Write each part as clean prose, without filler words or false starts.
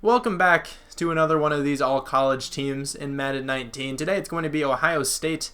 Welcome back to another one of these all-college teams in Madden 19. Today it's going to be Ohio State.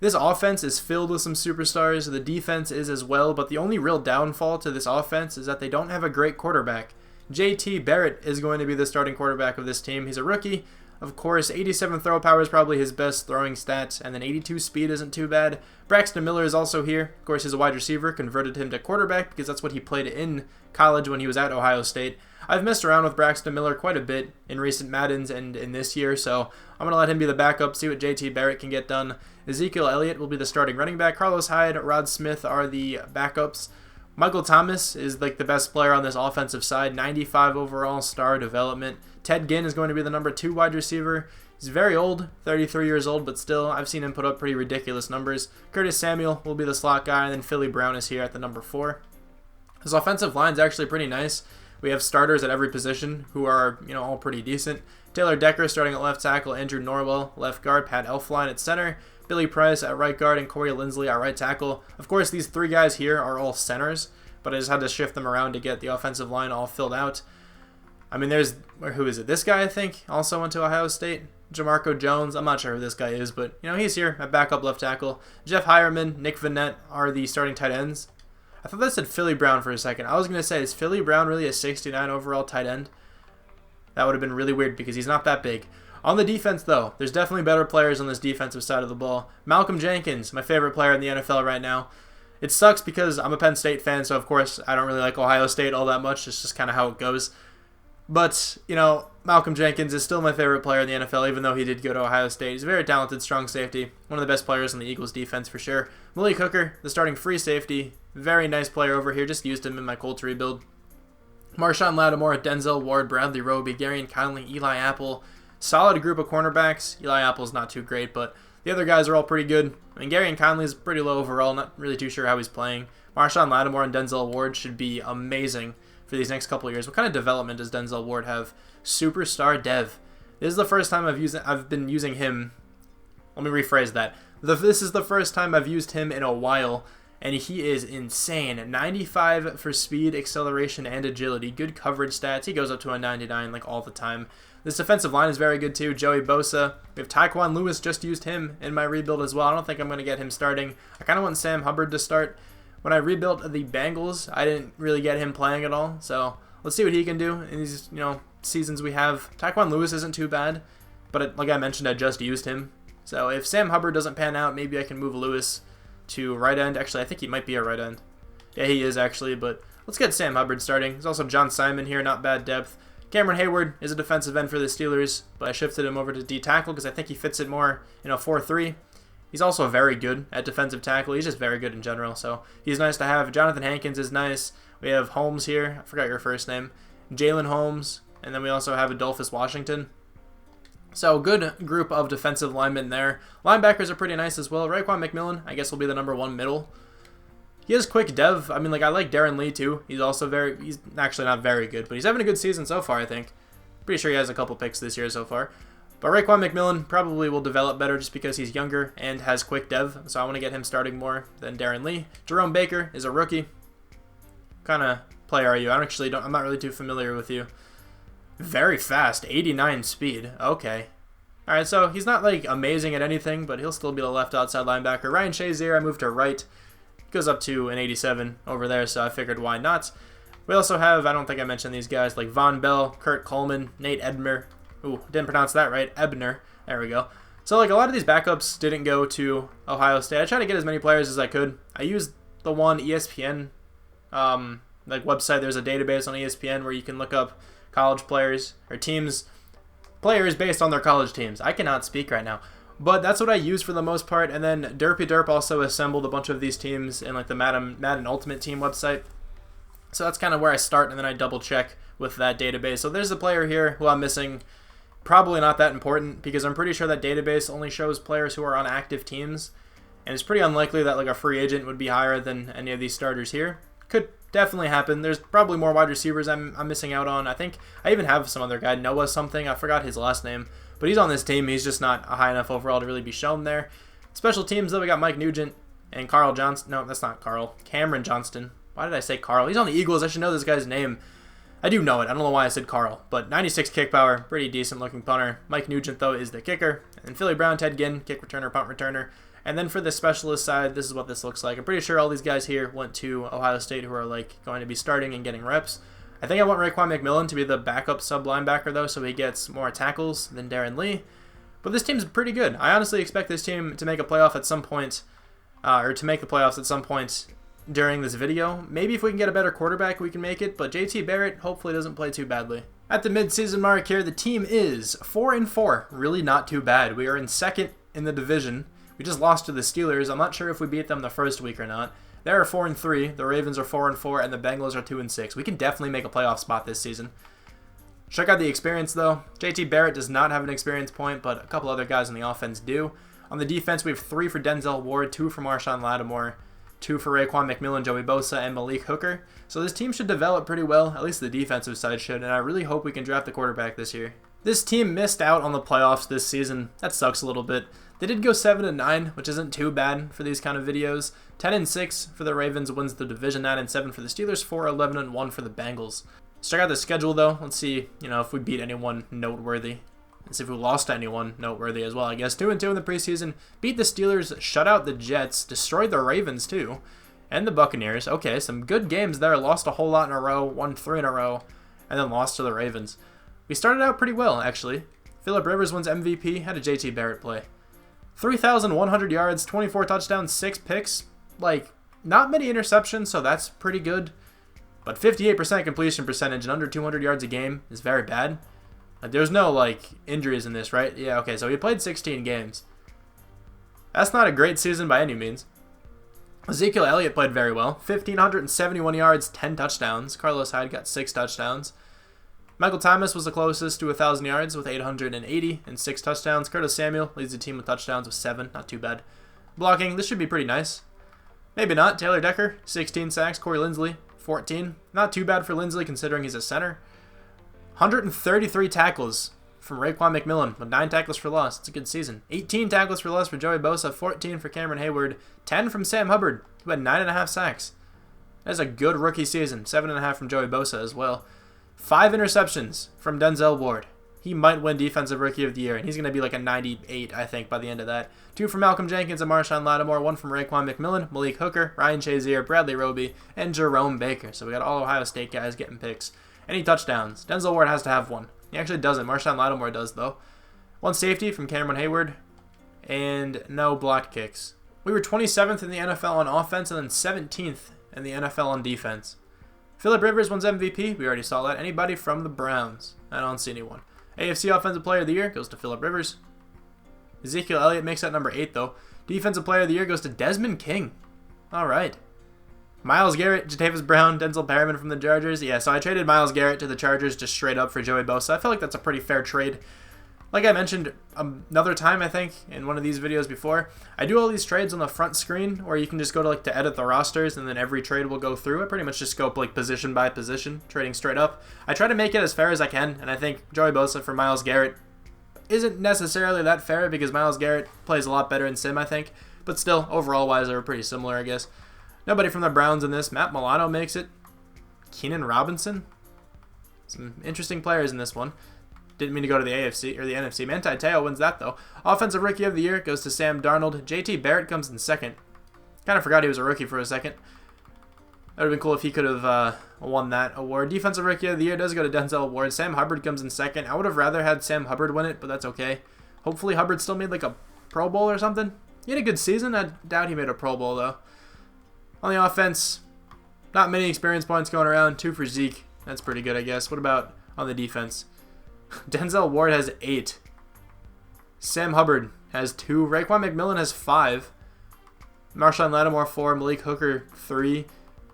This offense is filled with some superstars. The defense is as well, but the only real downfall to this offense is that they don't have a great quarterback. JT Barrett is going to be the starting quarterback of this team. He's a rookie. Of course, 87 throw power is probably his best throwing stat, and then 82 speed isn't too bad. Braxton Miller is also here. Of course, he's a wide receiver, converted him to quarterback because that's what he played in college when he was at Ohio State. I've messed around with Braxton Miller quite a bit in recent Maddens and in this year, so I'm going to let him be the backup, see what JT Barrett can get done. Ezekiel Elliott will be the starting running back. Carlos Hyde, Rod Smith are the backups. Michael Thomas is like the best player on this offensive side, 95 overall, star development. Ted Ginn is going to be the number 2 wide receiver. He's very old, 33 years old, but still, I've seen him put up pretty ridiculous numbers. Curtis Samuel will be the slot guy, and then Philly Brown is here at the number 4. His offensive line is actually pretty nice. We have starters at every position who are, all pretty decent. Taylor Decker starting at left tackle, Andrew Norwell left guard, Pat Elflein at center, Billy Price at right guard, and Corey Lindsley at right tackle. Of course, these 3 guys here are all centers, but I just had to shift them around to get the offensive line all filled out. I mean, who is it? This guy, I think, also went to Ohio State. Jamarco Jones, I'm not sure who this guy is, but, he's here at backup left tackle. Jeff Hireman, Nick Vanette are the starting tight ends. I thought that said Philly Brown for a second. I was going to say, is Philly Brown really a 69 overall tight end? That would have been really weird because he's not that big. On the defense, though, there's definitely better players on this defensive side of the ball. Malcolm Jenkins, my favorite player in the NFL right now. It sucks because I'm a Penn State fan, so of course I don't really like Ohio State all that much. It's just kind of how it goes. But, Malcolm Jenkins is still my favorite player in the NFL, even though he did go to Ohio State. He's a very talented, strong safety. One of the best players on the Eagles defense for sure. Malik Hooker, the starting free safety. Very nice player over here. Just used him in my Colts rebuild. Marshawn Lattimore, Denzel Ward, Bradley Roby, Garyon Conley, Eli Apple. Solid group of cornerbacks. Eli Apple's not too great, but the other guys are all pretty good. Garyon Conley's pretty low overall. Not really too sure how he's playing. Marshawn Lattimore and Denzel Ward should be amazing for these next couple of years. What kind of development does Denzel Ward have? Superstar dev. This is the first time I've been using him. Let me rephrase that. This is the first time I've used him in a while, and he is insane. 95 for speed, acceleration, and agility. Good coverage stats. He goes up to a 99 like all the time. This defensive line is very good too. Joey Bosa. We have Tyquan Lewis. Just used him in my rebuild as well. I don't think I'm going to get him starting. I kind of want Sam Hubbard to start. When I rebuilt the Bengals, I didn't really get him playing at all. So let's see what he can do in these seasons we have. Tyquan Lewis isn't too bad, but like I mentioned, I just used him. So if Sam Hubbard doesn't pan out, maybe I can move Lewis to right end. Actually, I think he might be a right end. Yeah, he is actually, but let's get Sam Hubbard starting. There's also John Simon here, not bad depth. Cameron Hayward is a defensive end for the Steelers, but I shifted him over to D tackle because I think he fits it more in a 4-3. He's also very good at defensive tackle. He's just very good in general, so he's nice to have. Jonathan Hankins is nice. We have Holmes here. I forgot your first name. Jalen Holmes, and then we also have Adolphus Washington. So good group of defensive linemen there. Linebackers are pretty nice as well. Raekwon McMillan, I guess, will be the number 1 middle. He has quick dev. I mean, I like Darren Lee too. He's actually not very good, but he's having a good season so far, I think. Pretty sure he has a couple picks this year so far. But Raekwon McMillan probably will develop better just because he's younger and has quick dev, so I want to get him starting more than Darren Lee. Jerome Baker is a rookie. What kind of player are you? I'm not really too familiar with you. Very fast, 89 speed. Okay. Alright, so he's not amazing at anything, but he'll still be the left outside linebacker. Ryan Shazier, I moved to right. Goes up to an 87 over there, so I figured why not. We also have, I don't think I mentioned these guys, like Von Bell, Kurt Coleman, Nate Ebner. Ooh, didn't pronounce that right. Ebner. There we go. So, a lot of these backups didn't go to Ohio State. I tried to get as many players as I could. I used the one ESPN, website. There's a database on ESPN where you can look up college players, or players based on their college teams. I cannot speak right now. But that's what I used for the most part. And then Derpy Derp also assembled a bunch of these teams in, the Madden Ultimate Team website. So that's kind of where I start, and then I double check with that database. So there's a player here who I'm missing. Probably not that important because I'm pretty sure that database only shows players who are on active teams, and it's pretty unlikely that a free agent would be higher than any of these starters here. Could definitely happen. There's probably more wide receivers I'm missing out on. I think I even have some other guy, Noah something. I forgot his last name, but he's on this team. He's just not a high enough overall to really be shown there. Special teams though, we got Mike Nugent, And Carl Johnston. No, that's not Carl. Cameron Johnston. Why did I say Carl? He's on the Eagles. I should know this guy's name. I do know it. I don't know why I said Carl. But 96 kick power. Pretty decent looking punter. Mike Nugent, though, is the kicker. And Philly Brown, Ted Ginn, kick returner, punt returner. And then for the specialist side, this is what this looks like. I'm pretty sure all these guys here went to Ohio State who are like going to be starting and getting reps. I think I want Raekwon McMillan to be the backup sub linebacker, though, so he gets more tackles than Darren Lee. But this team's pretty good. I honestly expect this team to make a playoff at some point, or to make the playoffs at some point during this video. Maybe if we can get a better quarterback, we can make it, but JT Barrett hopefully doesn't play too badly. At the midseason mark here, the team is 4-4. Really not too bad. We are in second in the division. We just lost to the Steelers. I'm not sure if we beat them the first week or not. They're 4-3. The Ravens are 4-4, and the Bengals are 2-6. We can definitely make a playoff spot this season. Check out the experience, though. JT Barrett does not have an experience point, but a couple other guys on the offense do. On the defense, we have 3 for Denzel Ward, 2 for Marshawn Lattimore, 2 for Raekwon McMillan, Joey Bosa, and Malik Hooker. So this team should develop pretty well, at least the defensive side should, and I really hope we can draft a quarterback this year. This team missed out on the playoffs this season. That sucks a little bit. They did go 7-9, which isn't too bad for these kind of videos. 10-6 for the Ravens wins the division. 9-7 for the Steelers. 4-11-1 for the Bengals. Let's check out the schedule, though. Let's see, if we beat anyone noteworthy. Let's see if we lost to anyone noteworthy as well, I guess. 2-2 in the preseason. Beat the Steelers, shut out the Jets, destroyed the Ravens, too, and the Buccaneers. Okay, some good games there. Lost a whole lot in a row, won 3 in a row, and then lost to the Ravens. We started out pretty well, actually. Phillip Rivers wins MVP. How did JT Barrett play? 3,100 yards, 24 touchdowns, 6 picks. Not many interceptions, so that's pretty good. But 58% completion percentage and under 200 yards a game is very bad. There's no, injuries in this, right? Yeah, okay, so he played 16 games. That's not a great season by any means. Ezekiel Elliott played very well. 1,571 yards, 10 touchdowns. Carlos Hyde got 6 touchdowns. Michael Thomas was the closest to 1,000 yards with 880 and 6 touchdowns. Curtis Samuel leads the team with touchdowns with 7. Not too bad. Blocking, this should be pretty nice. Maybe not. Taylor Decker, 16 sacks. Corey Linsley, 14. Not too bad for Linsley considering he's a center. 133 tackles from Raekwon McMillan with 9 tackles for loss. It's a good season. 18 tackles for loss for Joey Bosa. 14 for Cameron Hayward. 10 from Sam Hubbard, who had 9.5 sacks. That's a good rookie season. 7.5 from Joey Bosa as well. 5 interceptions from Denzel Ward. He might win Defensive Rookie of the Year, and he's going to be like a 98, I think, by the end of that. 2 from Malcolm Jenkins and Marshawn Lattimore. 1 from Raekwon McMillan, Malik Hooker, Ryan Shazier, Bradley Roby, and Jerome Baker. So we got all Ohio State guys getting picks. Any touchdowns? Denzel Ward has to have 1. He actually doesn't. Marshawn Lattimore does, though. 1 safety from Cameron Hayward, and no block kicks. We were 27th in the NFL on offense and then 17th in the NFL on defense. Phillip Rivers wins MVP. We already saw that. Anybody from the Browns? I don't see anyone. AFC Offensive Player of the Year goes to Phillip Rivers. Ezekiel Elliott makes that number 8, though. Defensive Player of the Year goes to Desmond King. All right. Myles Garrett, Jatavis Brown, Denzel Perryman from the Chargers. Yeah, so I traded Myles Garrett to the Chargers just straight up for Joey Bosa. I feel like that's a pretty fair trade. Like I mentioned another time, I think, in one of these videos before, I do all these trades on the front screen where you can just go to edit the rosters and then every trade will go through. I pretty much just go position by position, trading straight up. I try to make it as fair as I can, and I think Joey Bosa for Myles Garrett isn't necessarily that fair because Myles Garrett plays a lot better in Sim, I think. But still, overall-wise, they were pretty similar, I guess. Nobody from the Browns in this. Matt Milano makes it. Keenan Robinson. Some interesting players in this one. Didn't mean to go to the AFC or the NFC. Manti Te'o wins that, though. Offensive Rookie of the Year goes to Sam Darnold. JT Barrett comes in second. Kind of forgot he was a rookie for a second. That would have been cool if he could have won that award. Defensive Rookie of the Year does go to Denzel Ward. Sam Hubbard comes in second. I would have rather had Sam Hubbard win it, but that's okay. Hopefully Hubbard still made a Pro Bowl or something. He had a good season. I doubt he made a Pro Bowl, though. On the offense, not many experience points going around. 2 for Zeke. That's pretty good, I guess. What about on the defense? Denzel Ward has 8. Sam Hubbard has 2. Raekwon McMillan has 5. Marshawn Lattimore 4. Malik Hooker 3.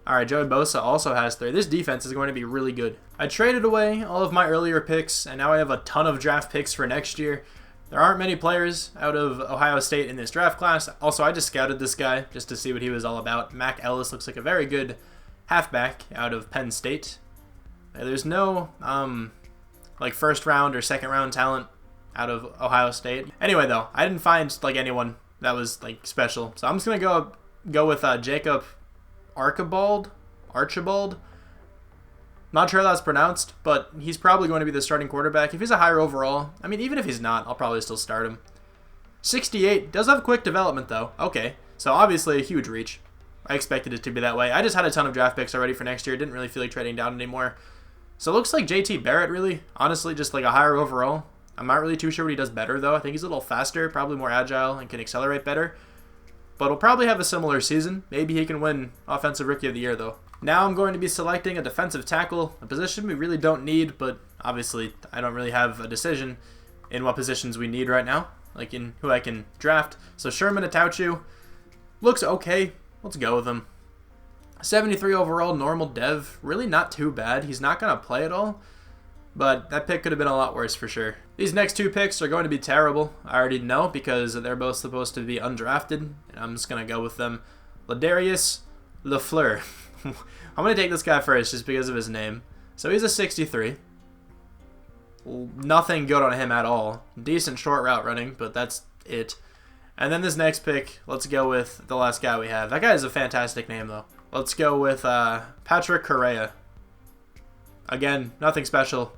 Alright, Joey Bosa also has 3. This defense is going to be really good. I traded away all of my earlier picks, and now I have a ton of draft picks for next year. There aren't many players out of Ohio State in this draft class. Also, I just scouted this guy just to see what he was all about. Mac Ellis looks like a very good halfback out of Penn State. There's no first round or second round talent out of Ohio State. Anyway, though, I didn't find anyone that was special. So I'm just gonna go go with Jacob Archibald. Not sure how that's pronounced, but he's probably going to be the starting quarterback. If he's a higher overall, I mean, even if he's not, I'll probably still start him. 68, does have quick development though. Okay, so obviously a huge reach. I expected it to be that way. I just had a ton of draft picks already for next year. Didn't really feel like trading down anymore. So it looks like JT Barrett really, honestly, just like a higher overall. I'm not really too sure what he does better though. I think he's a little faster, probably more agile, and can accelerate better. But he'll probably have a similar season. Maybe he can win Offensive Rookie of the Year though. Now I'm going to be selecting a defensive tackle, a position we really don't need, but obviously I don't really have a decision in what positions we need right now, like in who I can draft. So Sherman Atauchu looks okay. Let's go with him. 73 overall, normal dev. Really not too bad. He's not going to play at all, but that pick could have been a lot worse for sure. These next two picks are going to be terrible. I already know because they're both supposed to be undrafted, and I'm just going to go with them. Ladarius Lafleur. I'm going to take this guy first just because of his name. So he's a 63. Nothing good on him at all. Decent short route running, but that's it. And then this next pick, let's go with the last guy we have. That guy is a fantastic name, though. Let's go with Patrick Correa. Again, nothing special.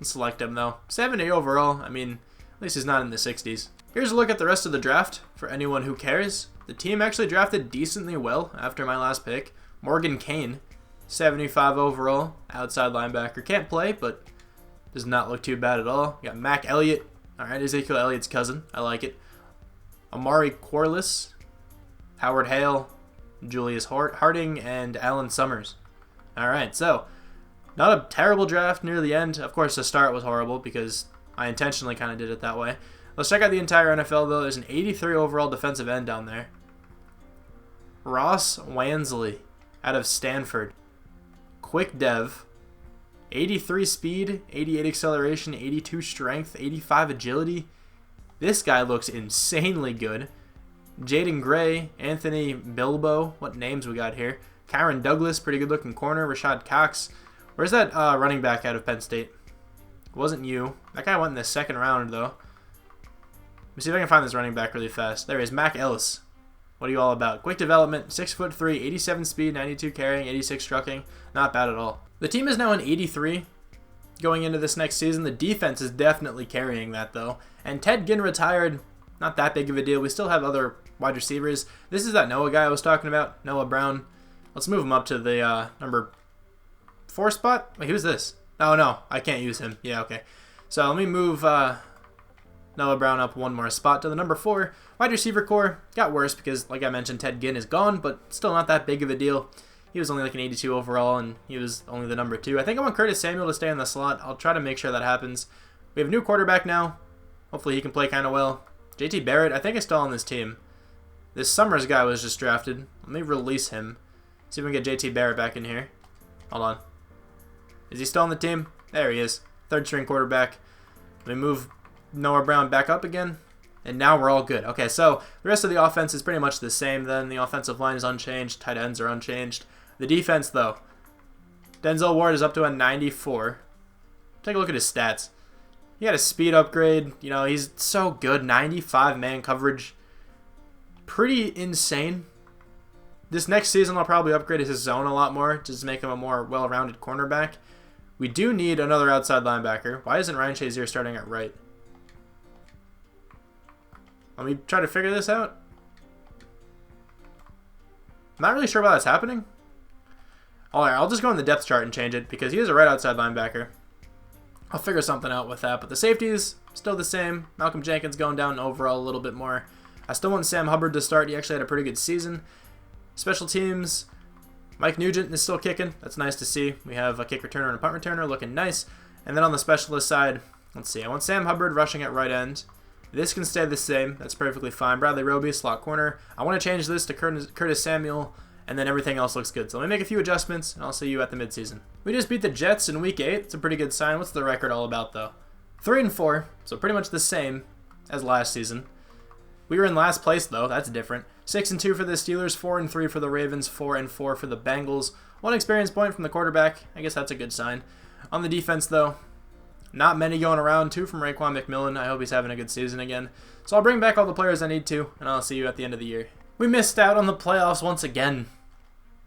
Let's select him, though. 70 overall. I mean, at least he's not in the 60s. Here's a look at the rest of the draft for anyone who cares. The team actually drafted decently well after my last pick. Morgan Kane, 75 overall, outside linebacker. Can't play, but does not look too bad at all. You got Mac Elliott. All right, Ezekiel Elliott's cousin. I like it. Amari Corliss, Howard Hale, Julius Harding, and Alan Summers. All right, so not a terrible draft near the end. Of course, the start was horrible because I intentionally kind of did it that way. Let's check out the entire NFL, though. There's an 83 overall defensive end down there. Ross Wansley out of Stanford. Quick dev. 83 speed, 88 acceleration, 82 strength, 85 agility. This guy looks insanely good. Jaden Gray, Anthony Bilbo. What names we got here? Kyron Douglas, pretty good looking corner. Rashad Cox. Where's that running back out of Penn State? It wasn't you. That guy went in the second round, though. Let me see if I can find this running back really fast. There he is, Mac Ellis. What are you all about? Quick development, 6'3", 87 speed, 92 carrying, 86 trucking. Not bad at all. The team is now in 83 going into this next season. The defense is definitely carrying that, though. And Ted Ginn retired. Not that big of a deal. We still have other wide receivers. This is that Noah guy I was talking about, Noah Brown. Let's move him up to the number 4 spot. Wait, who's this? Oh, no, I can't use him. Yeah, okay. So let me move Noah Brown up one more spot to the number 4. Wide receiver core got worse because, like I mentioned, Ted Ginn is gone, but still not that big of a deal. He was only like an 82 overall, and he was only the number 2. I think I want Curtis Samuel to stay in the slot. I'll try to make sure that happens. We have a new quarterback now. Hopefully he can play kind of well. JT Barrett, I think, is still on this team. This Summers guy was just drafted. Let me release him. See if we can get JT Barrett back in here. Hold on. Is he still on the team? There he is. Third string quarterback. Let me move Noah Brown back up again. And now we're all good. Okay, so the rest of the offense is pretty much the same then. The offensive line is unchanged. Tight ends are unchanged. The defense, though. Denzel Ward is up to a 94. Take a look at his stats. He had a speed upgrade. You know, he's so good. 95 man coverage. Pretty insane. This next season, I'll probably upgrade his zone a lot more just to make him a more well-rounded cornerback. We do need another outside linebacker. Why isn't Ryan Shazier starting at right? Let me try to figure this out. I'm not really sure why that's happening. Alright, I'll just go in the depth chart and change it because he is a right outside linebacker. I'll figure something out with that, but the safeties still the same. Malcolm Jenkins going down overall a little bit more. I still want Sam Hubbard to start. He actually had a pretty good season. Special teams, Mike Nugent is still kicking. That's nice to see. We have a kick returner and a punt returner looking nice. And then on the specialist side, let's see. I want Sam Hubbard rushing at right end. This can stay the same. That's perfectly fine. Bradley Roby, slot corner. I want to change this to Curtis Samuel, and then everything else looks good. So let me make a few adjustments, and I'll see you at the midseason. We just beat the Jets in Week 8. It's a pretty good sign. What's the record all about, though? 3-4, so pretty much the same as last season. We were in last place, though. That's different. 6-2 for the Steelers, 4-3 for the Ravens, 4-4 for the Bengals. 1 experience point from the quarterback. I guess that's a good sign. On the defense, though, not many going around. 2 from Raekwon McMillan. I hope he's having a good season again. So I'll bring back all the players I need to, and I'll see you at the end of the year. We missed out on the playoffs once again.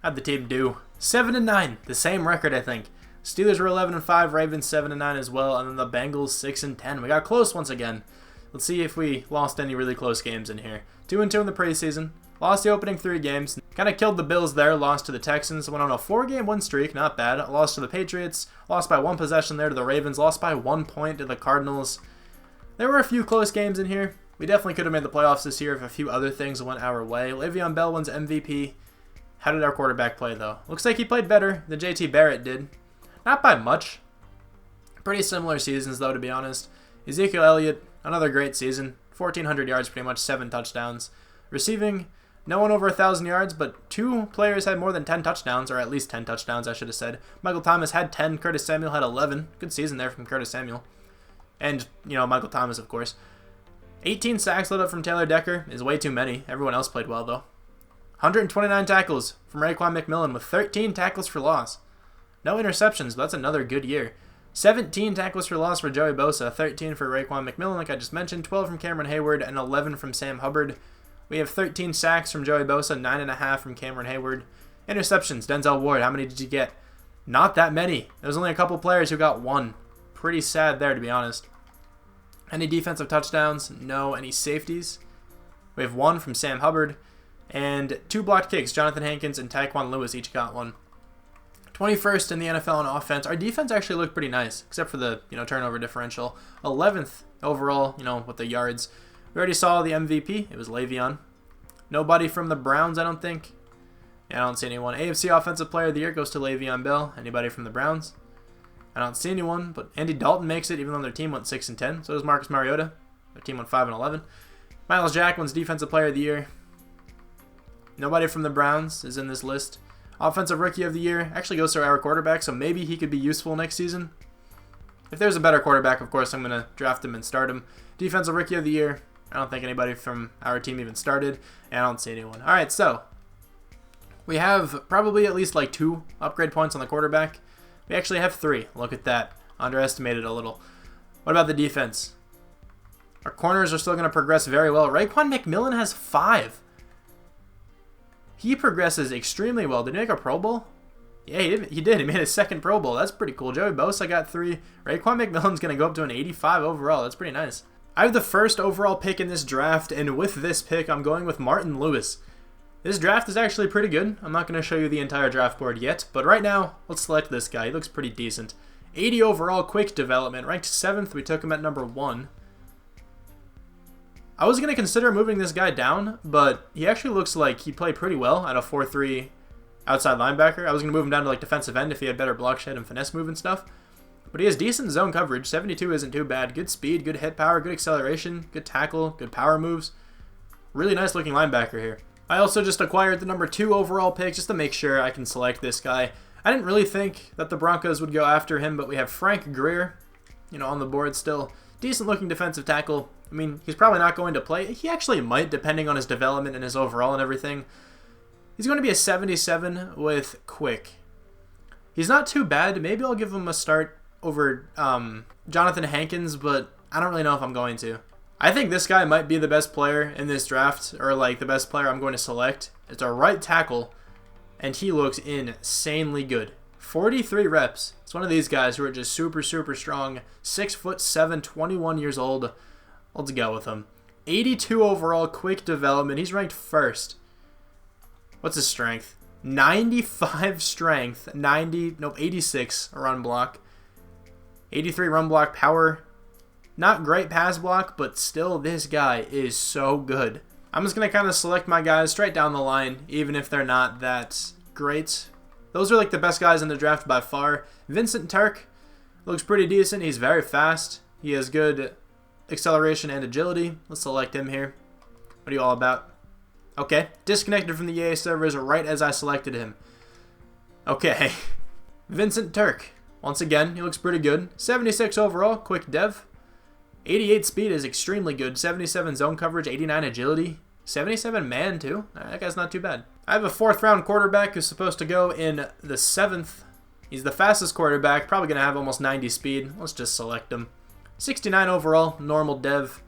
How'd the team do? 7-9, the same record, I think. Steelers were 11-5, Ravens 7-9 as well, and then the Bengals 6-10. We got close once again. Let's see if we lost any really close games in here. 2-2 in the preseason. Lost the opening 3 games. Kind of killed the Bills there. Lost to the Texans. Went on a 4-game win streak. Not bad. Lost to the Patriots. Lost by 1 possession there to the Ravens. Lost by 1 point to the Cardinals. There were a few close games in here. We definitely could have made the playoffs this year if a few other things went our way. Le'Veon Bell wins MVP. How did our quarterback play, though? Looks like he played better than J.T. Barrett did. Not by much. Pretty similar seasons, though, to be honest. Ezekiel Elliott, another great season. 1,400 yards, pretty much, 7 touchdowns. Receiving, no one over 1,000 yards, but 2 players had more than 10 touchdowns, or at least 10 touchdowns, I should have said. Michael Thomas had 10. Curtis Samuel had 11. Good season there from Curtis Samuel. And, Michael Thomas, of course. 18 sacks let up from Taylor Decker is way too many. Everyone else played well, though. 129 tackles from Raekwon McMillan with 13 tackles for loss. No interceptions, but that's another good year. 17 tackles for loss for Joey Bosa, 13 for Raekwon McMillan, like I just mentioned, 12 from Cameron Hayward, and 11 from Sam Hubbard. We have 13 sacks from Joey Bosa, 9.5 from Cameron Hayward. Interceptions, Denzel Ward, how many did you get? Not that many. There was only a couple players who got 1. Pretty sad there, to be honest. Any defensive touchdowns? No. Any safeties? We have 1 from Sam Hubbard. And 2 blocked kicks. Jonathan Hankins and Tyquan Lewis each got 1. 21st in the NFL on offense. Our defense actually looked pretty nice, except for the turnover differential. 11th overall, with the yards. We already saw the MVP. It was Le'Veon. Nobody from the Browns, I don't think. Yeah, I don't see anyone. AFC Offensive Player of the Year goes to Le'Veon Bell. Anybody from the Browns? I don't see anyone, but Andy Dalton makes it, even though their team went 6-10. So does Marcus Mariota. Their team went 5-11. Myles Jack wins Defensive Player of the Year. Nobody from the Browns is in this list. Offensive Rookie of the Year actually goes to our quarterback, so maybe he could be useful next season. If there's a better quarterback, of course, I'm going to draft him and start him. Defensive Rookie of the Year. I don't think anybody from our team even started, and I don't see anyone. All right, so we have probably at least 2 upgrade points on the quarterback. We actually have 3. Look at that. Underestimated a little. What about the defense? Our corners are still going to progress very well. Raekwon McMillan has 5. He progresses extremely well. Did he make a Pro Bowl? Yeah, he did. He made his 2nd Pro Bowl. That's pretty cool. Joey Bosa got 3. Raekwon McMillan's going to go up to an 85 overall. That's pretty nice. I have the 1st overall pick in this draft, and with this pick, I'm going with Martin Lewis. This draft is actually pretty good. I'm not going to show you the entire draft board yet, but right now, let's select this guy. He looks pretty decent. 80 overall, quick development. Ranked 7th, we took him at number 1. I was going to consider moving this guy down, but he actually looks like he played pretty well at a 4-3 outside linebacker. I was going to move him down to defensive end if he had better block shed and finesse move and stuff. But he has decent zone coverage. 72 isn't too bad. Good speed, good hit power, good acceleration, good tackle, good power moves. Really nice looking linebacker here. I also just acquired the number 2 overall pick just to make sure I can select this guy. I didn't really think that the Broncos would go after him, but we have Frank Greer, on the board still. Decent looking defensive tackle. I mean, he's probably not going to play. He actually might, depending on his development and his overall and everything. He's going to be a 77 with quick. He's not too bad. Maybe I'll give him a start over Jonathan Hankins, but I don't really know if I'm going to. I think this guy might be the best player in this draft, or the best player I'm going to select. It's a right tackle, and he looks insanely good. 43 reps. It's one of these guys who are just super, super strong. 6'7", 21 years old. Let's go with him. 82 overall, quick development. He's ranked 1st. What's his strength? 95 strength. 86 run block. 83 run block power. Not great pass block, but still this guy is so good. I'm just going to kind of select my guys straight down the line, even if they're not that great. Those are the best guys in the draft by far. Vincent Turk looks pretty decent. He's very fast. He has good acceleration and agility. Let's select him here. What are you all about? Okay, disconnected from the EA servers right as I selected him. Okay, Vincent Turk. Once again, he looks pretty good. 76 overall, quick dev. 88 speed is extremely good. 77 zone coverage, 89 agility. 77 man too. That guy's not too bad. I have a 4th round quarterback who's supposed to go in the 7th. He's the fastest quarterback, probably going to have almost 90 speed. Let's just select him. 69 overall, normal dev.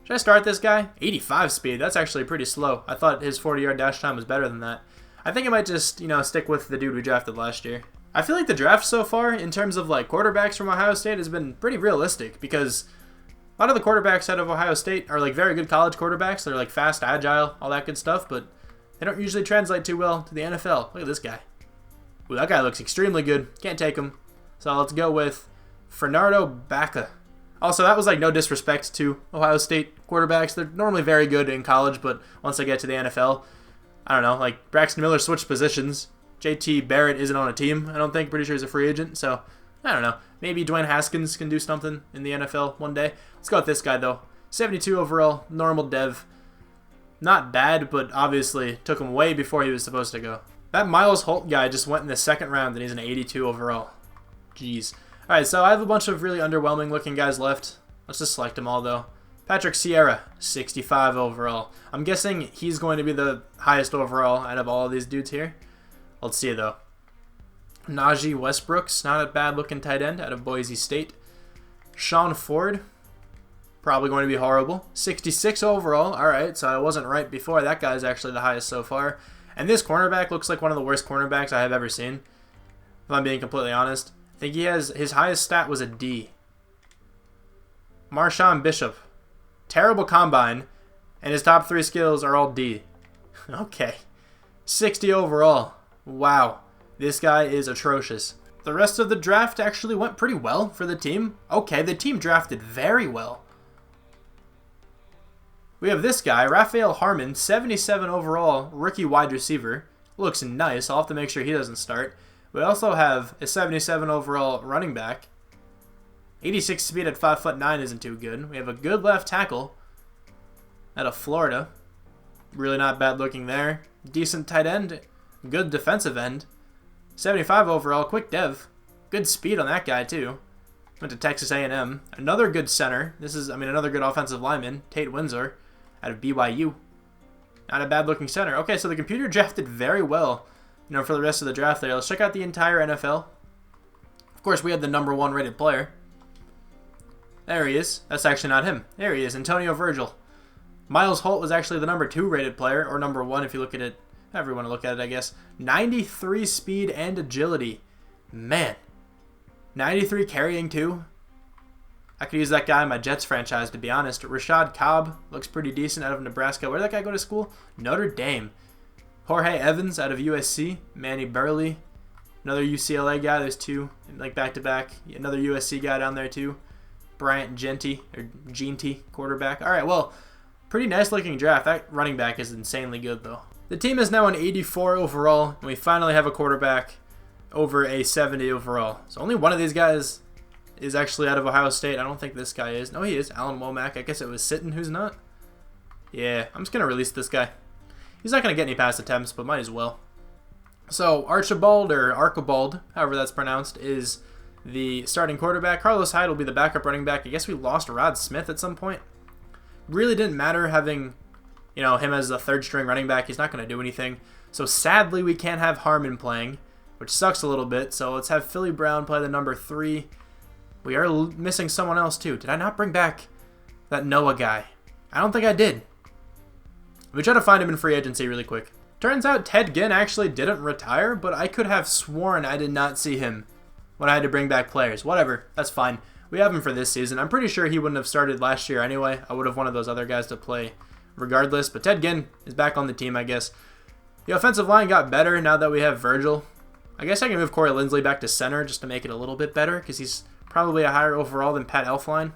Should I start this guy? 85 speed. That's actually pretty slow. I thought his 40-yard dash time was better than that. I think I might just, stick with the dude we drafted last year. I feel like the draft so far, in terms of like quarterbacks from Ohio State, has been pretty realistic because a lot of the quarterbacks out of Ohio State are like very good college quarterbacks. They're like fast, agile, all that good stuff, but they don't usually translate too well to the NFL. Look at this guy. Ooh, that guy looks extremely good. Can't take him. So let's go with Fernando Baca. Also, that was like no disrespect to Ohio State quarterbacks. They're normally very good in college, but once they get to the NFL, I don't know, like Braxton Miller switched positions. JT Barrett isn't on a team, I don't think. Pretty sure he's a free agent, so I don't know. Maybe Dwayne Haskins can do something in the NFL one day. Let's go with this guy, though. 72 overall, normal dev. Not bad, but obviously took him way before he was supposed to go. That Miles Holt guy just went in the second round, and he's an 82 overall. Jeez. Alright, so I have a bunch of really underwhelming looking guys left. Let's just select them all, though. Patrick Sierra, 65 overall. I'm guessing he's going to be the highest overall out of all of these dudes here. Let's see, though. Najee Westbrook's not a bad looking tight end out of Boise State. Sean Ford, probably going to be horrible. 66 overall. Alright, so I wasn't right before. That guy's actually the highest so far. And this cornerback looks like one of the worst cornerbacks I have ever seen, if I'm being completely honest. I think he has, his highest stat was a D. Marshawn Bishop. Terrible combine, and his top 3 skills are all D. Okay. 60 overall. Wow. This guy is atrocious. The rest of the draft actually went pretty well for the team. Okay, the team drafted very well. We have this guy, Raphael Harmon, 77 overall, rookie wide receiver. Looks nice. I'll have to make sure he doesn't start. We also have a 77 overall running back. 86 speed at 5'9" isn't too good. We have a good left tackle out of Florida. Really not bad looking there. Decent tight end. Good defensive end. 75 overall, quick dev. Good speed on that guy too. Went to Texas A&M. Another good center. This is, another good offensive lineman. Tate Windsor out of BYU. Not a bad looking center. Okay, so the computer drafted very well, for the rest of the draft there. Let's check out the entire NFL. Of course, we had the number 1 rated player. There he is. That's actually not him. There he is, Antonio Virgil. Miles Holt was actually the number 2 rated player, or number 1 if you look at it. However you want to look at it, I guess. 93 speed and agility. Man. 93 carrying too. I could use that guy in my Jets franchise, to be honest. Rashad Cobb looks pretty decent out of Nebraska. Where did that guy go to school? Notre Dame. Jorge Evans out of USC. Manny Burley. Another UCLA guy. There's 2, like back-to-back. Another USC guy down there too. Bryant Genty, or Genty, quarterback. All right, well, pretty nice-looking draft. That running back is insanely good, though. The team is now an 84 overall, and we finally have a quarterback over a 70 overall. So only one of these guys is actually out of Ohio State. I don't think this guy is. No, he is. Alan Womack. I guess it was Sitton who's not. Yeah, I'm just going to release this guy. He's not going to get any pass attempts, but might as well. So Archibald, or Archibald, however that's pronounced, is the starting quarterback. Carlos Hyde will be the backup running back. I guess we lost Rod Smith at some point. Really didn't matter having, him as a third-string running back. He's not going to do anything. So sadly, we can't have Harmon playing, which sucks a little bit. So let's have Philly Brown play the number 3. We are missing someone else, too. Did I not bring back that Noah guy? I don't think I did. We try to find him in free agency really quick. Turns out Ted Ginn actually didn't retire, but I could have sworn I did not see him when I had to bring back players. Whatever, that's fine. We have him for this season. I'm pretty sure he wouldn't have started last year anyway. I would have wanted those other guys to play regardless, but Ted Ginn is back on the team, I guess. The offensive line got better now that we have Virgil. I guess I can move Corey Linsley back to center just to make it a little bit better, because he's probably a higher overall than Pat Elflein.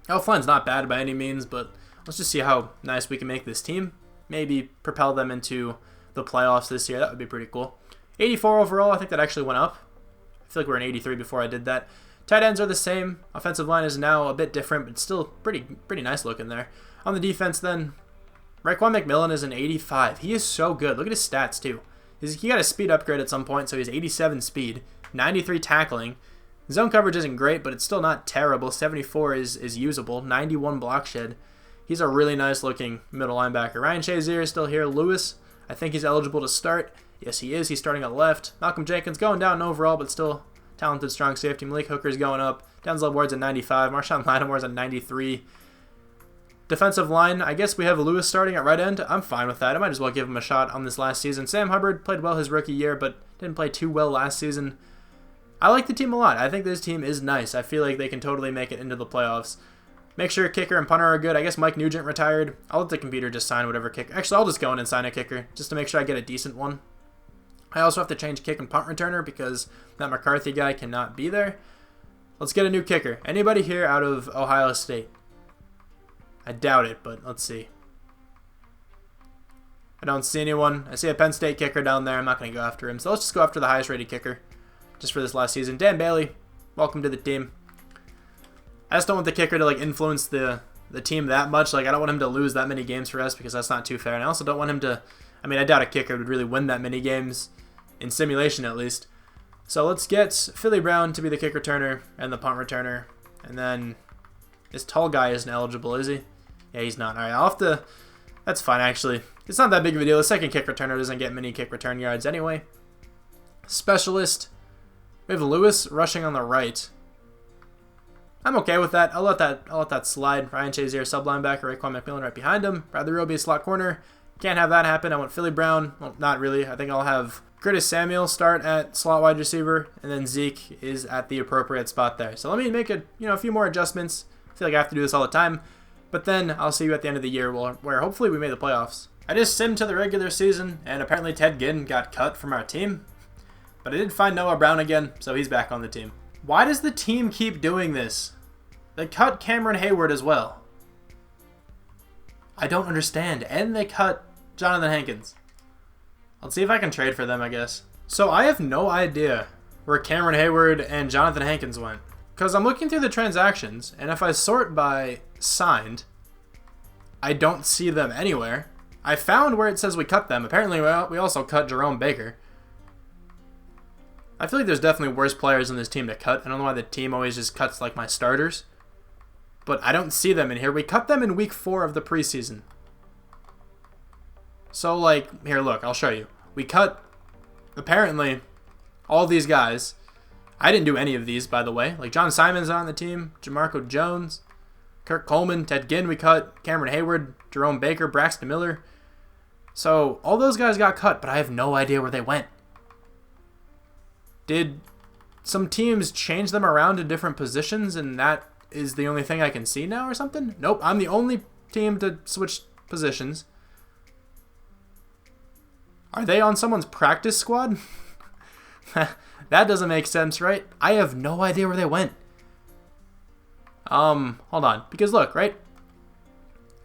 Elflein's not bad by any means, but let's just see how nice we can make this team. Maybe propel them into the playoffs this year. That would be pretty cool. 84 overall, I think that actually went up. I feel like we were in 83 before I did that. Tight ends are the same. Offensive line is now a bit different, but still pretty nice looking there. On the defense then, Raekwon McMillan is an 85. He is so good. Look at his stats too. He got a speed upgrade at some point, so he's 87 speed, 93 tackling. Zone coverage isn't great, but it's still not terrible. 74 is usable, 91 block shed. He's a really nice looking middle linebacker. Ryan Shazier is still here. Lewis, I think he's eligible to start. Yes, he is. He's starting at left. Malcolm Jenkins going down overall, but still talented, strong safety. Malik Hooker's going up. Denzel Ward's at 95. Marshawn Lattimore's at 93. Defensive line, I guess we have Lewis starting at right end. I'm fine with that. I might as well give him a shot on this last season. Sam Hubbard played well his rookie year, but didn't play too well last season. I like the team a lot. I think this team is nice. I feel like they can totally make it into the playoffs. Make sure kicker and punter are good. I guess Mike Nugent retired. I'll let the computer just sign whatever kicker. Actually, I'll just go in and sign a kicker just to make sure I get a decent one. I also have to change kick and punt returner because that McCarthy guy cannot be there. Let's get a new kicker. Anybody here out of Ohio State? I doubt it, but let's see. I don't see anyone. I see a Penn State kicker down there. I'm not going to go after him. So let's just go after the highest rated kicker just for this last season. Dan Bailey, welcome to the team. I just don't want the kicker to like influence the team that much. Like I don't want him to lose that many games for us because that's not too fair. And I also don't want him to, I mean, I doubt a kicker would really win that many games in simulation at least. So let's get Philly Brown to be the kick returner and the punt returner. And then this tall guy isn't eligible, is he? Yeah, he's not. All right, I'll have to... That's fine, actually. It's not that big of a deal. The second kick returner doesn't get many kick return yards anyway. Specialist. We have Lewis rushing on the right. I'm okay with that. I'll let that slide. Ryan Shazier, sub linebacker. Raekwon McMillan right behind him. Bradley Roby, slot corner. Can't have that happen. I want Philly Brown. Well, not really. I think I'll have Curtis Samuel start at slot wide receiver, and then Zeke is at the appropriate spot there. So let me make a few more adjustments. I feel like I have to do this all the time. But then I'll see you at the end of the year where hopefully we made the playoffs. I just simmed to the regular season, and apparently Ted Ginn got cut from our team. But I did find Noah Brown again, so he's back on the team. Why does the team keep doing this? They cut Cameron Hayward as well. I don't understand. And they cut Jonathan Hankins. Let's see if I can trade for them, I guess. So I have no idea where Cameron Hayward and Jonathan Hankins went. Because I'm looking through the transactions, and if I sort by signed, I don't see them anywhere. I found where it says we cut them. Apparently, we also cut Jerome Baker. I feel like there's definitely worse players in this team to cut. I don't know why the team always just cuts like my starters. But I don't see them in here. We cut them in week 4 of the preseason. So, like, here, look, I'll show you. We cut, apparently, all these guys. I didn't do any of these, by the way. Like, John Simon's on the team. Jamarco Jones. Kirk Coleman. Ted Ginn we cut. Cameron Hayward. Jerome Baker. Braxton Miller. So, all those guys got cut, but I have no idea where they went. Did some teams change them around to different positions, and that is the only thing I can see now or something? Nope, I'm the only team to switch positions. Are they on someone's practice squad? That doesn't make sense, right? I have no idea where they went. Hold on. Because look, right?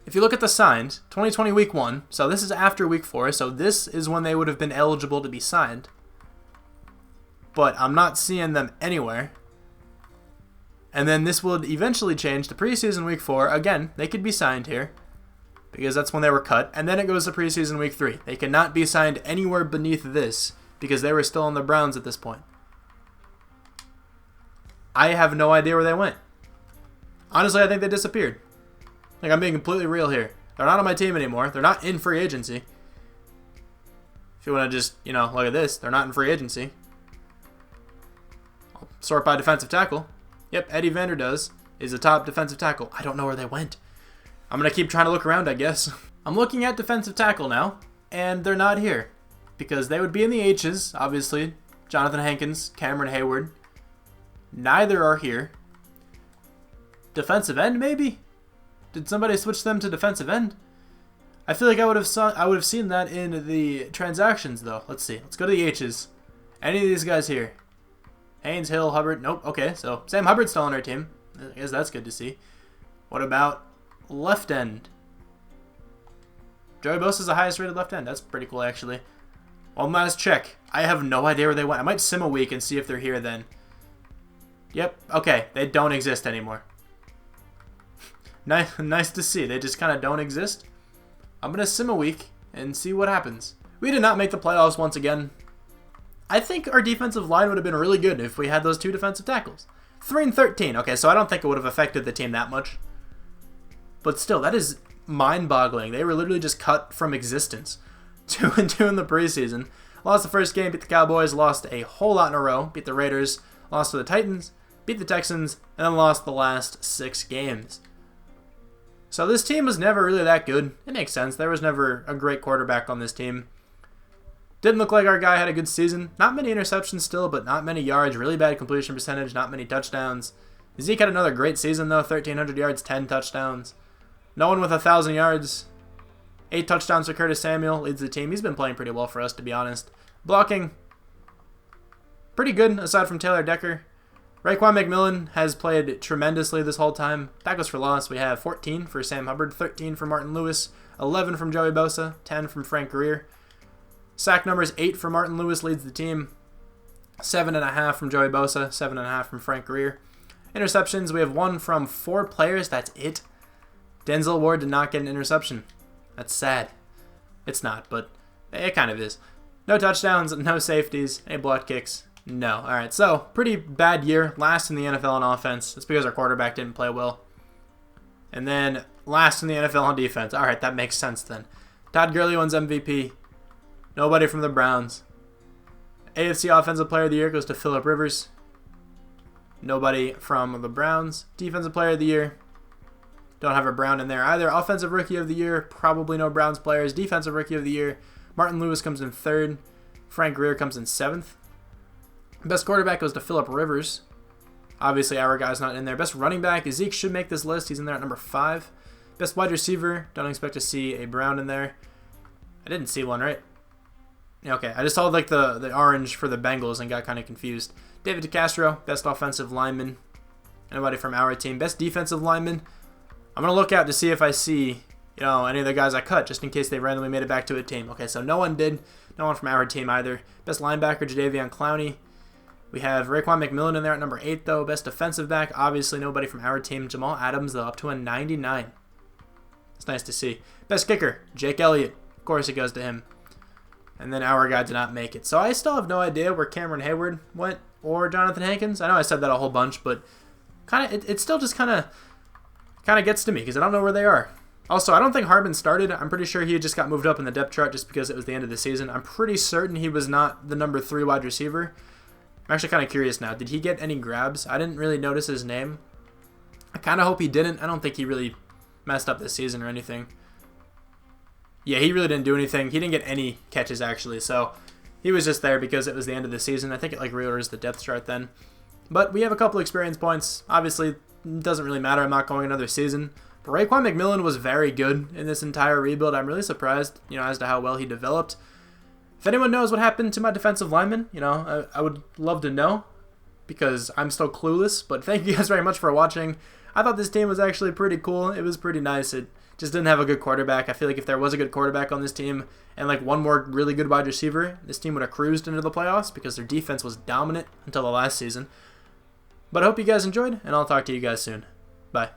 If you look at the signed, 2020 week 1, so this is after week 4, so this is when they would have been eligible to be signed. But I'm not seeing them anywhere. And then this will eventually change to preseason week 4. Again, they could be signed here because that's when they were cut. And then it goes to preseason week 3. They cannot be signed anywhere beneath this because they were still on the Browns at this point. I have no idea where they went. Honestly, I think they disappeared. Like, I'm being completely real here. They're not on my team anymore. They're not in free agency. If you want to just, look at this. They're not in free agency. I'll sort by defensive tackle. Yep, Eddie Vanderdoes is the top defensive tackle. I don't know where they went. I'm going to keep trying to look around, I guess. I'm looking at defensive tackle now, and they're not here. Because they would be in the H's, obviously. Jonathan Hankins, Cameron Hayward. Neither are here. Defensive end, maybe? Did somebody switch them to defensive end? I feel like I would have seen that in the transactions, though. Let's see. Let's go to the H's. Any of these guys here? Haynes, Hill, Hubbard. Nope. Okay, so Sam Hubbard's still on our team. I guess that's good to see. What about left end? Joey Bosa's the highest rated left end. That's pretty cool, actually. One last check. I have no idea where they went. I might sim a week and see if they're here then. Yep. Okay, they don't exist anymore. Nice to see. They just kind of don't exist. I'm going to sim a week and see what happens. We did not make the playoffs once again. I think our defensive line would have been really good if we had those 2 defensive tackles. 3-13. Okay, so I don't think it would have affected the team that much. But still, that is mind-boggling. They were literally just cut from existence. 2-2 in the preseason. Lost the first game, beat the Cowboys, lost a whole lot in a row. Beat the Raiders, lost to the Titans, beat the Texans, and then lost the last 6 games. So this team was never really that good. It makes sense. There was never a great quarterback on this team. Didn't look like our guy had a good season. Not many interceptions still, but not many yards. Really bad completion percentage, not many touchdowns. Zeke had another great season, though. 1,300 yards, 10 touchdowns. No one with 1,000 yards. 8 touchdowns for Curtis Samuel. Leads the team. He's been playing pretty well for us, to be honest. Blocking, pretty good, aside from Taylor Decker. Raekwon McMillan has played tremendously this whole time. Tackles for loss, we have 14 for Sam Hubbard, 13 for Martin Lewis, 11 from Joey Bosa, 10 from Frank Greer. Sack numbers, 8 for Martin Lewis, leads the team. 7.5 from Joey Bosa, 7.5 from Frank Greer. Interceptions, we have 1 from 4 players, that's it. Denzel Ward did not get an interception. That's sad. It's not, but it kind of is. No touchdowns, no safeties, any blocked kicks. No. All right, so pretty bad year. Last in the NFL on offense. It's because our quarterback didn't play well. And then last in the NFL on defense. All right, that makes sense then. Todd Gurley wins MVP. Nobody from the Browns. AFC Offensive Player of the Year goes to Phillip Rivers. Nobody from the Browns. Defensive Player of the Year. Don't have a Brown in there either. Offensive Rookie of the Year. Probably no Browns players. Defensive Rookie of the Year. Martin Lewis comes in 3rd. Frank Greer comes in 7th. Best quarterback goes to Phillip Rivers. Obviously, our guy's not in there. Best running back, Zeke should make this list. He's in there at number 5. Best wide receiver, don't expect to see a Brown in there. I didn't see one, right? Yeah, okay, I just saw like the orange for the Bengals and got kind of confused. David DeCastro, best offensive lineman. Anybody from our team. Best defensive lineman. I'm going to look out to see if I see, any of the guys I cut, just in case they randomly made it back to a team. Okay, so no one did. No one from our team either. Best linebacker, Jadeveon Clowney. We have Raekwon McMillan in there at number 8, though. Best defensive back, obviously nobody from our team. Jamal Adams, though, up to a 99. It's nice to see. Best kicker, Jake Elliott. Of course it goes to him. And then our guy did not make it. So I still have no idea where Cameron Hayward went or Jonathan Hankins. I know I said that a whole bunch, but it still just kind of gets to me because I don't know where they are. Also, I don't think Hardman started. I'm pretty sure he just got moved up in the depth chart just because it was the end of the season. I'm pretty certain he was not the number 3 wide receiver. I'm actually kind of curious now. Did he get any grabs? I didn't really notice his name. I kind of hope he didn't. I don't think he really messed up this season or anything. Yeah, he really didn't do anything. He didn't get any catches, actually. So he was just there because it was the end of the season. I think it reorders the depth chart then. But we have a couple experience points. Obviously, it doesn't really matter. I'm not going another season. But Raekwon McMillan was very good in this entire rebuild. I'm really surprised, as to how well he developed. If anyone knows what happened to my defensive lineman, I would love to know because I'm still clueless. But thank you guys very much for watching. I thought this team was actually pretty cool. It was pretty nice. It just didn't have a good quarterback. I feel like if there was a good quarterback on this team and like one more really good wide receiver, this team would have cruised into the playoffs because their defense was dominant until the last season. But I hope you guys enjoyed, and I'll talk to you guys soon. Bye.